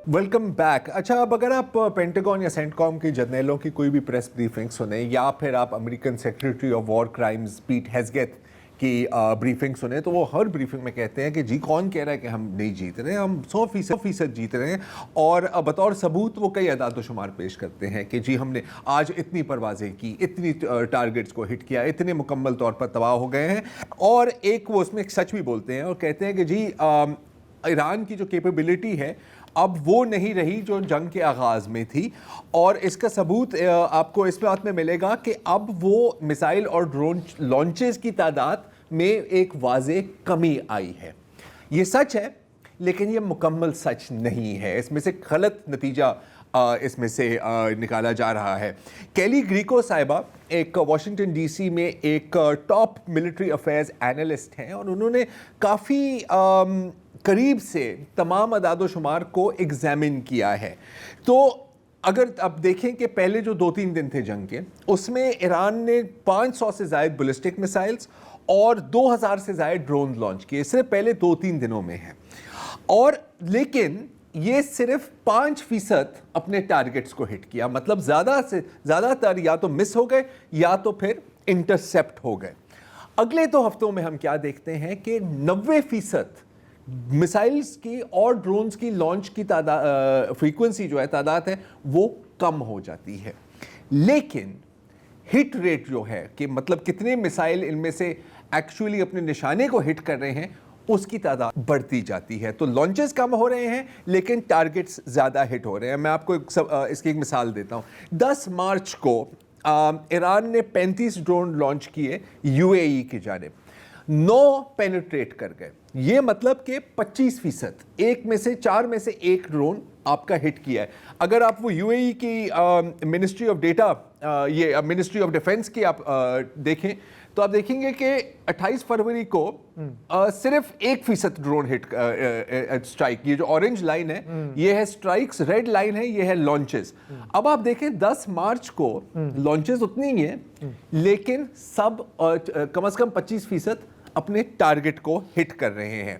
Welcome back. अच्छा, अब अगर आप पेंटागन या सेंटकॉम की जर्नलों की कोई भी प्रेस ब्रीफिंग सुने या फिर आप American secretary of war crimes पीट हेग्सेथ की ब्रीफिंग सुने, तो वो हर ब्रीफिंग में कहते हैं कि जी कौन कह रहा है कि हम नहीं जीत रहे हैं, हम 100% जीत रहे हैं। और बतौर सबूत वो कई अदाद शुमार पेश करते हैं कि जी हमने आज इतनी परवाज़ें की, इतनी टारगेट्स को हिट किया, इतने मुकम्मल तौर पर तबाह हो गए हैं। और एक वो उसमें एक सच भी बोलते हैं और कहते हैं कि जी ईरान की जो कैपेबिलिटी है अब वो नहीं रही जो जंग के आगाज़ में थी। और इसका सबूत आपको इस बात में मिलेगा कि अब वो मिसाइल और ड्रोन लॉन्चेस की तादाद में एक वाज़े कमी आई है। ये सच है, लेकिन ये मुकम्मल सच नहीं है। इसमें से गलत नतीजा इसमें से निकाला जा रहा है। केली ग्रीको साहिबा एक वाशिंगटन डीसी में एक टॉप मिलिट्री अफेयर्स एनालिस्ट हैं और उन्होंने काफ़ी करीब से तमाम अदाद शुमार को एग्जामिन किया है। तो अगर आप देखें कि पहले जो 2-3 दिन थे जंग के, उसमें ईरान ने 500 से ज़ायद बैलिस्टिक मिसाइल्स और 2000 से ज़ायद ड्रोन लॉन्च किए, सिर्फ पहले 2-3 दिनों में है। और लेकिन ये सिर्फ 5% अपने टारगेट्स को हिट किया, मतलब ज़्यादातर या तो मिस हो गए या तो फिर इंटरसेप्ट हो गए। अगले 2 हफ्तों में हम क्या देखते हैं कि 90% मिसाइल्स की और ड्रोन्स की लॉन्च की फ्रीक्वेंसी जो है, तादाद है, वो कम हो जाती है। लेकिन हिट रेट जो है कि मतलब कितने मिसाइल इनमें से एक्चुअली अपने निशाने को हिट कर रहे हैं, उसकी तादाद बढ़ती जाती है। तो लॉन्चेस कम हो रहे हैं लेकिन टारगेट्स ज़्यादा हिट हो रहे हैं। मैं आपको इसकी एक मिसाल देता हूँ। 10 मार्च को ईरान ने 35 ड्रोन लॉन्च किए यूएई की जानिब, 9 पेनिट्रेट कर गए। ये मतलब कि 25%, एक में से 4 में से एक ड्रोन आपका हिट किया है। अगर आप वो यूएई की मिनिस्ट्री ऑफ डेटा, ये मिनिस्ट्री ऑफ डिफेंस की आप देखें तो आप देखेंगे कि 28 फरवरी को सिर्फ 1% ड्रोन हिट स्ट्राइक। ये जो ऑरेंज लाइन है ये है स्ट्राइक्स, रेड लाइन है ये है लॉन्चेस। अब आप देखें 10 मार्च को लॉन्चेस उतनी ही है लेकिन सब कम से कम 25% अपने टारगेट को हिट कर रहे हैं।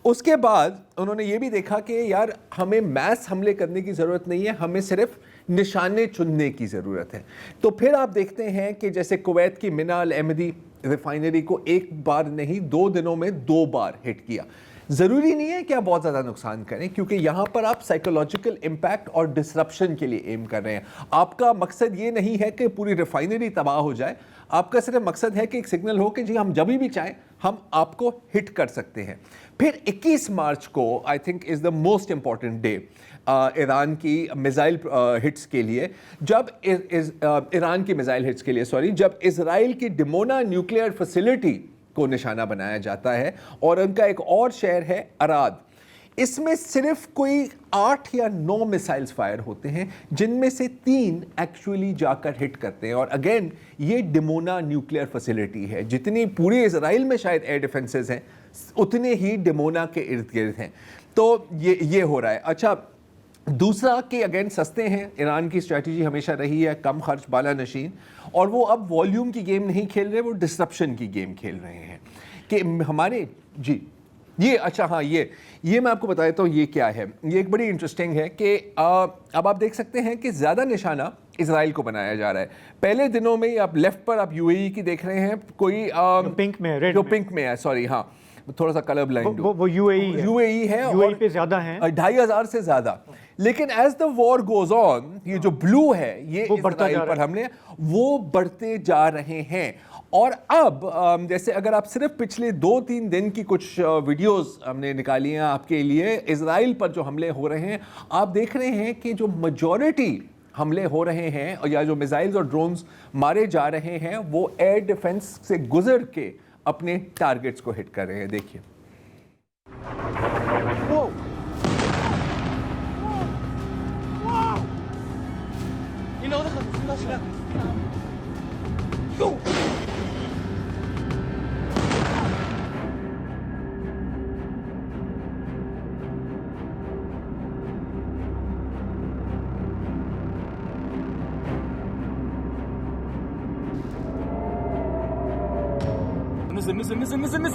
उसके बाद उन्होंने ये भी देखा कि यार हमें मैस हमले करने की ज़रूरत नहीं है, हमें सिर्फ निशाने चुनने की ज़रूरत है। तो फिर आप देखते हैं कि जैसे कुवैत की मिना अल अहमदी रिफाइनरी को एक बार नहीं 2 दिनों में 2 बार हिट किया। ज़रूरी नहीं है कि आप बहुत ज़्यादा नुकसान करें, क्योंकि यहाँ पर आप साइकोलॉजिकल इम्पैक्ट और डिसरप्शन के लिए एम कर रहे हैं। आपका मकसद ये नहीं है कि पूरी रिफाइनरी तबाह हो जाए, आपका सिर्फ मकसद है कि एक सिग्नल हो कि जी हम जब भी चाहें हम आपको हिट कर सकते हैं। फिर 21 मार्च को I think is the most important day Iran की मिसाइल हिट्स के लिए, जब ईरान की मिसाइल हिट्स के लिए जब इजराइल की डिमोना न्यूक्लियर फैसिलिटी को निशाना बनाया जाता है और उनका एक और शहर है अराद। इसमें सिर्फ कोई 8 या 9 मिसाइल्स फायर होते हैं, जिनमें से 3 एक्चुअली जाकर हिट करते हैं। और अगेन ये डिमोना न्यूक्लियर फैसिलिटी है, जितनी पूरे इजराइल में शायद एयर डिफेंसेस हैं उतने ही डिमोना के इर्द गिर्द हैं। तो ये हो रहा है। अच्छा, दूसरा कि अगेन सस्ते हैं, ईरान की स्ट्रैटेजी हमेशा रही है कम खर्च बाला नशीन, और वो अब वॉल्यूम की गेम नहीं खेल रहे, वो डिसरप्शन की गेम खेल रहे हैं कि हमारे जी ये अच्छा हाँ ये मैं आपको बताता हूँ ये क्या है। ये एक बड़ी इंटरेस्टिंग है कि अब आप देख सकते हैं कि ज़्यादा निशाना इजराइल को बनाया जा रहा है। पहले दिनों में आप लेफ्ट पर आप यूएई की देख रहे हैं, कोई पिंक में, रेड जो पिंक में है, सॉरी हाँ थोड़ा सा कलर ब्लाइंड, वो यूएई है, यूएई पे ज़्यादा हैं 2500 से ज़्यादा। लेकिन as the war goes on ये जो ब्लू है ये इजराइल पर हमले वो बढ़ते जा रहे हैं। और अब जैसे अगर आप सिर्फ पिछले 2-3 दिन की कुछ वीडियोस हमने निकाली हैं आपके लिए, इजराइल पर जो हमले हो रहे हैं, आप देख रहे हैं कि जो मेजॉरिटी हमले हो रहे हैं या जो मिसाइल्स और ड्रोन्स मारे जा रहे हैं वो एयर डिफेंस से गुजर के अपने टारगेट्स को हिट कर रहे हैं। देखिए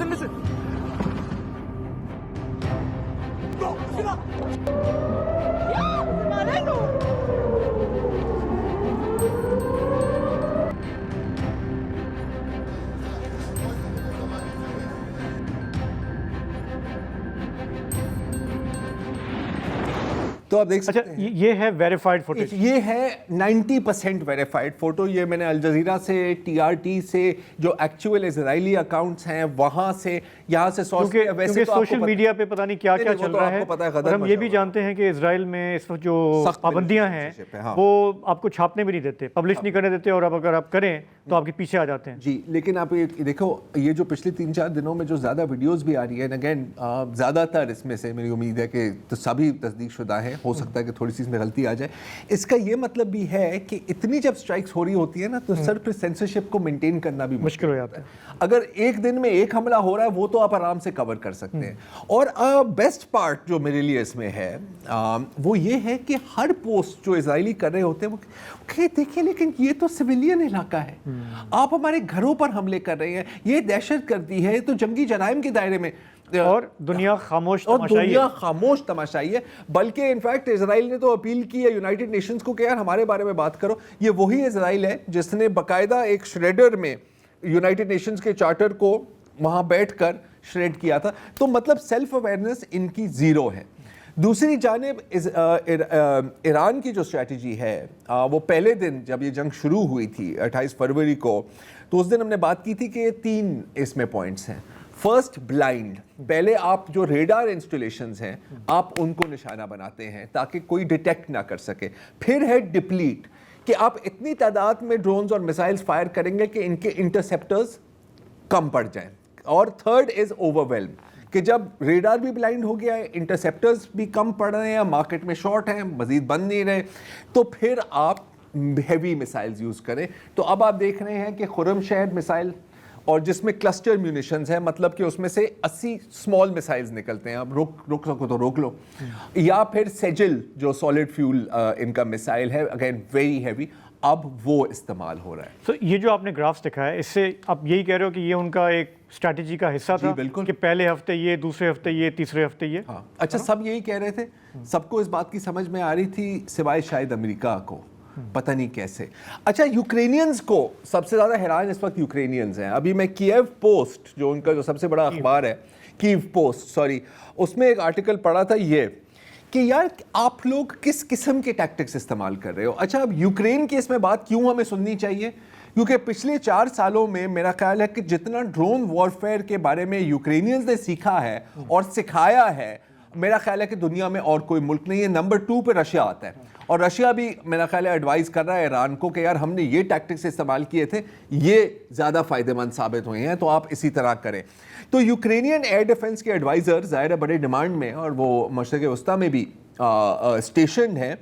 Listen. तो आप देख अच्छा सकते हैं ये है वेरीफाइड फुटेज। ये है 90% वेरीफाइड फोटो। ये मैंने अल जजीरा से, TRT से, जो एक्चुअल इजरायली अकाउंट्स हैं वहां से, यहाँ से सोर्स क्योंकि वैसे तो सोशल मीडिया पे पता नहीं क्या क्या चल रहा है, पता है, और हम ये भी जानते हैं कि इजराइल में इस वक्त जो पाबंदियां हैं हाँ। वो आपको छापने भी नहीं देते, पब्लिश नहीं करने देते, और अब अगर आप करें तो आपके पीछे आ जाते हैं जी। लेकिन आप ये देखो, ये जो पिछले 3-4 दिनों में जो ज़्यादा वीडियोस भी आ रही है, अगेन ज़्यादातर इसमें से मेरी उम्मीद है कि तो सभी तस्दीक शुदा हैं, हो सकता है कि थोड़ी सी इसमें गलती आ जाए। इसका ये मतलब भी है कि इतनी जब स्ट्राइक्स हो रही होती है ना, तो सर फिर सेंसरशिप को मेंटेन करना भी मुश्किल हो जाता है। अगर एक दिन में एक हमला हो रहा है वो तो आप आराम से कवर कर सकते हैं। और बेस्ट पार्ट जो मेरे लिए इसमें है वो ये है कि हर पोस्ट जो इजरायली कर रहे होते हैं वो देखिए, लेकिन ये तो सिविलियन इलाका है, आप हमारे घरों पर हमले कर रहे हैं, ये दहशत गर्दी है, तो जंगी जराइम के दायरे में, और दुनिया खामोश तमाशाई है। बल्कि इनफैक्ट इजराइल ने तो अपील की है यूनाइटेड नेशंस को कि यार हमारे बारे में बात करो। ये वही इजराइल है जिसने बाकायदा एक श्रेडर में ईनाइटेड नेशंस के चार्टर को वहां बैठकर श्रेड किया था। तो मतलब सेल्फ अवेयरनेस इनकी जीरो है। दूसरी जानिब ईरान की जो स्ट्रैटेजी है, वो पहले दिन जब ये जंग शुरू हुई थी 28 फरवरी को, तो उस दिन हमने बात की थी कि 3 इसमें पॉइंट्स हैं। फर्स्ट, ब्लाइंड, पहले आप जो रेडार इंस्टॉलेशंस हैं आप उनको निशाना बनाते हैं ताकि कोई डिटेक्ट ना कर सके। फिर है डिप्लीट, कि आप इतनी तादाद में ड्रोन्स और मिसाइल्स फायर करेंगे कि इनके इंटरसेप्टर्स कम पड़ जाएं। और थर्ड इज ओवरवेल्म, कि जब रेडार भी ब्लाइंड हो गया है, इंटरसेप्टर्स भी कम पड़ रहे हैं, मार्केट में शॉर्ट हैं, मजीद बन नहीं रहे, तो फिर आप हेवी मिसाइल्स यूज करें। तो अब आप देख रहे हैं कि खुर्रम शहर मिसाइल, और जिसमें क्लस्टर म्यूनिशंस है, मतलब कि उसमें से 80 स्मॉल मिसाइल्स निकलते हैं। अब रोक सको तो रोक लो। या फिर सेजिल जो सॉलिड फ्यूल इनका मिसाइल है, अगेन वेरी हैवी, अब वो इस्तेमाल हो रहा है। तो ये जो आपने ग्राफ्स दिखाया है, इससे आप यही कह रहे हो कि ये उनका एक स्ट्रैटेजी का हिस्सा था? बिल्कुल, कि पहले हफ्ते ये, दूसरे हफ्ते ये, तीसरे हफ्ते ये। हाँ। अच्छा, सब यही कह रहे थे, सबको इस बात की समझ में आ रही थी सिवाय शायद अमेरिका को, पता नहीं कैसे। अच्छा, यूक्रेनियंस को सबसे ज्यादा हैरान इस वक्त यूक्रेनियंस हैं। अभी मैं कीव पोस्ट, जो उनका जो सबसे बड़ा अखबार है, कीव पोस्ट सॉरी, उसमें एक आर्टिकल पढ़ा था ये कि यार आप लोग किस किस्म के टैक्टिक्स इस्तेमाल कर रहे हो। अच्छा, अब यूक्रेन की इसमें बात क्यों हमें सुननी चाहिए? क्योंकि पिछले 4 सालों में मेरा ख्याल है कि जितना ड्रोन वॉरफेयर के बारे में यूक्रेनियंस ने सीखा है और सिखाया है, मेरा ख्याल है कि दुनिया में और कोई मुल्क नहीं है। नंबर 2 पे रशिया आता है, और रशिया भी मेरा ख्याल है एडवाइस कर रहा है ईरान को कि यार हमने ये टैक्टिक्स इस्तेमाल किए थे, ये ज़्यादा फ़ायदेमंद साबित हुए हैं, तो आप इसी तरह करें। तो यूक्रेनियन एयर डिफेंस के एडवाइज़र ज़ाहिर है बड़े डिमांड में, और वो मशरक़ वस्ता में भी स्टेशन है,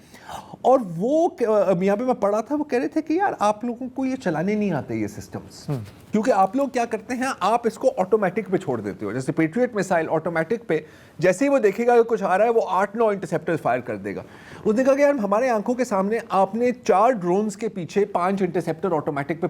और वो यहाँ पे मैं पढ़ा था, वो कह रहे थे कि यार आप लोगों को ये चलाने नहीं आते ये सिस्टम्स, क्योंकि आप लोग क्या करते हैं, आप इसको ऑटोमेटिक पे छोड़ देते हो। जैसे पेट्रियट मिसाइल ऑटोमेटिक पे, जैसे ही वो देखेगा कि कुछ आ रहा है, वो 8-9 इंटरसेप्टर्स फायर कर देगा। उसने कहा कि यार हमारे आंखों के सामने आपने 4 ड्रोन्स के पीछे 5 इंटरसेप्टर ऑटोमेटिक पे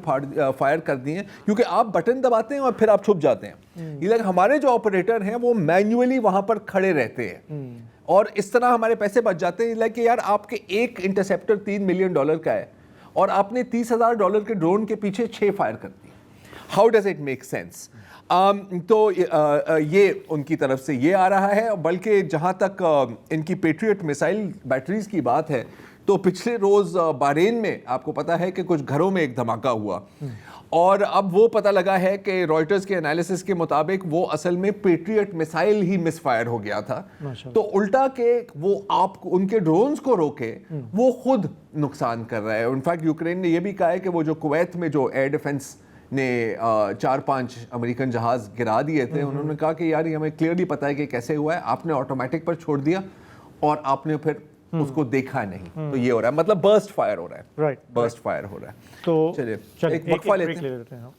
फायर कर दिए हैं, क्योंकि आप बटन दबाते हैं और फिर आप छुप जाते हैं। ये लग हमारे जो ऑपरेटर हैं वो मैन्युअली वहां पर खड़े रहते हैं, और इस तरह हमारे पैसे बच जाते हैं। लाइक यार आपके एक इंटरसेप्टर $3 मिलियन का है, और आपने $30,000 के ड्रोन के पीछे 6 फायर कर दिए। How does it make sense? तो ये उनकी तरफ से ये आ रहा है। बल्कि जहाँ तक इनकी पेट्रियट मिसाइल बैटरीज की बात है, तो पिछले रोज़ बहरीन में आपको पता है कि कुछ घरों में एक धमाका हुआ, और अब वो पता लगा है कि रॉयटर्स के एनालिसिस के मुताबिक वो असल में पेट्रियट मिसाइल ही मिसफायर हो गया था। तो उल्टा के वो आप उनके ड्रोन्स को रोके, वो खुद नुकसान कर रहा है। इनफैक्ट यूक्रेन ने ये भी कहा है कि वो जो कुवैत में जो एयर डिफेंस ने 4-5 अमेरिकन जहाज गिरा दिए थे, उन्होंने कहा कि यार ये हमें क्लियरली पता है कि कैसे हुआ है, आपने ऑटोमेटिक पर छोड़ दिया और आपने फिर उसको देखा नहीं, तो ये हो रहा है, मतलब बर्स्ट फायर हो रहा है, राइट, बर्स्ट फायर हो रहा है। तो चलिए एक वक्फा लेते हैं।